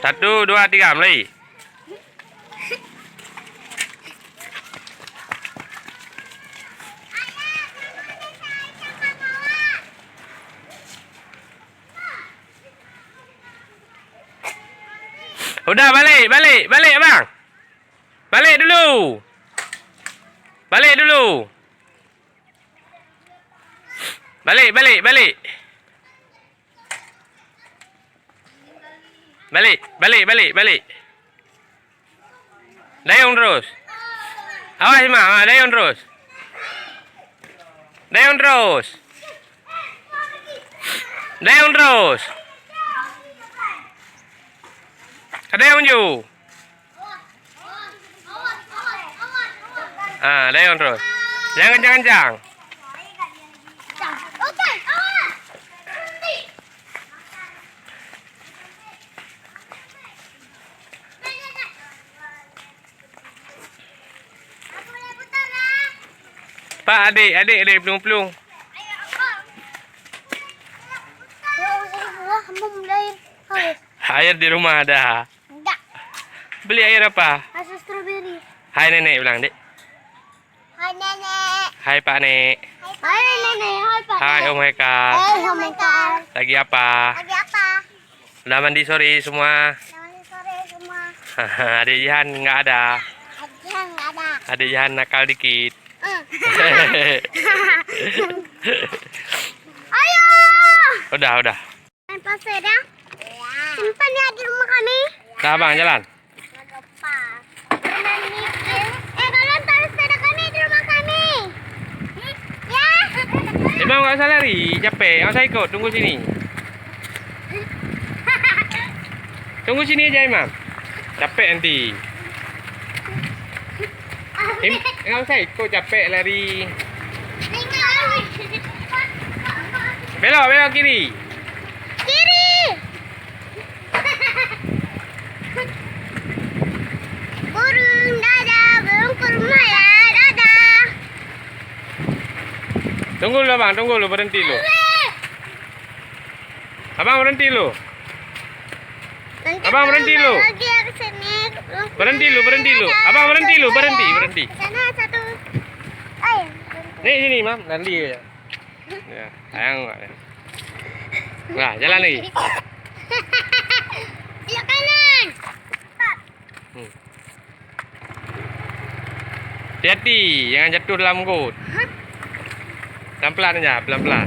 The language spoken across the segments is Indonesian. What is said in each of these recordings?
1, 2, 3, mulai. Udah, balik abang. Balik dulu. Balik. Balik. Dayung terus. Awas, Mak. Dayung terus. Dayung terus. Dayung ju. Dayung terus. Jangan kencang. Pak, adik pelung-pelung. Air di rumah ada. Enggak. Beli air apa? Rasa strawberry. Hai nenek bilang, Dek. Hai nenek. Hai Pak Nek. Hai nenek. Hai Pak. Hai Om Hekal. Hai Om Hekal. Lagi apa? Lagi apa? Udah mandi sore semua. Selamat sore semua. Adik Jihan nggak ada. Ajian nggak ada. Adik Jihan nakal dikit. Ayo. Udah. Main pasir ya? Simpan ya di rumah kami. Nah, Bang, jalan. Kalian taruh sepeda kami di rumah kami. Ya. Imam nggak usah lari, capek. Nggak usah ikut, tunggu sini. Tunggu sini aja, Imam. Capek nanti. Nggak usah ikut, capek lari. Belok kiri. Burung dadah, burung ke rumah ya, dadah. Tunggu dulu, berhenti lu. Abang berhenti lu. Nanti Abang berhenti lu. lagi ya ke sini. Berhenti lu. Abang berhenti. Sana satu. Ayo. Nih sini, Mam. Nanti ya. Ya, sayang nggak ya. Nah, jalan lagi. Belok kanan. Hati-hati, jangan jatuh dalam got. Pelan-pelan aja, pelan-pelan.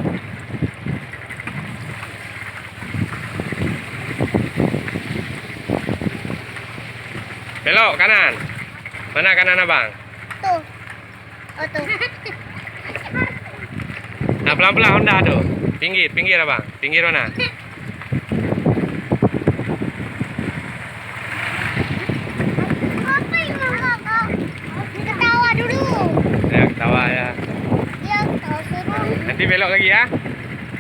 Belok kanan. Mana kanan abang? Tuh. Oh tuh. Nah, pelan-pelan Honda tuh. Pinggir abang. Pinggir mana? Apa yang mau kakak? Ketawa dulu. Ya, ketawa ya. Iya, ketawa seru. Nanti belok lagi ya.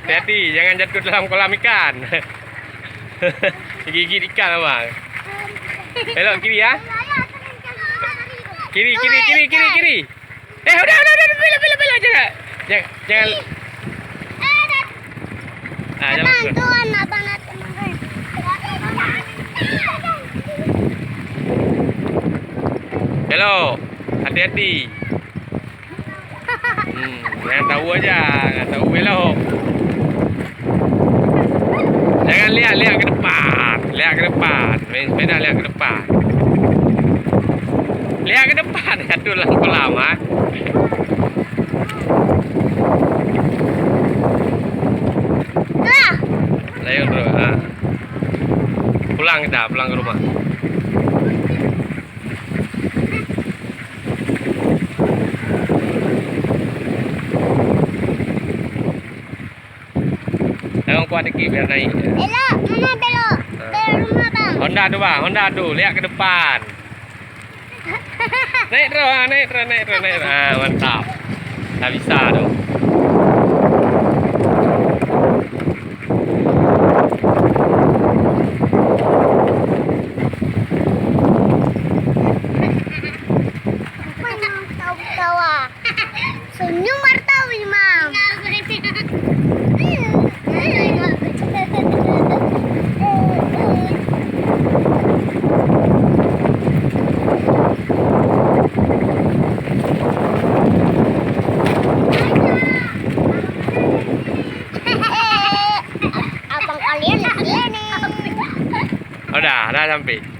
Hati-hati, jangan jatuh dalam kolam ikan. Gigit ikan abang. Belok kiri ya. Kiri. Udah. Belok. Jangan. Nah, jalan Abang, terus. tuan, abang teman. Belok. Hati-hati. Jangan tahu aja, nggak tahu belok. Jangan lihat ke depan. Main sepeda lihat ke depan. Lihat ke depan, jatuh dalam kolam, ha? Ayo bro, pulang ke rumah. Jangan kuat dikit biar naik. Belok, mama belok. Belok rumah bang. Honda tuh, lihat ke depan. Naik terus. Mantap. Tak bisa tuh. Tawa. Senyum martawi, Mam. dah sampai.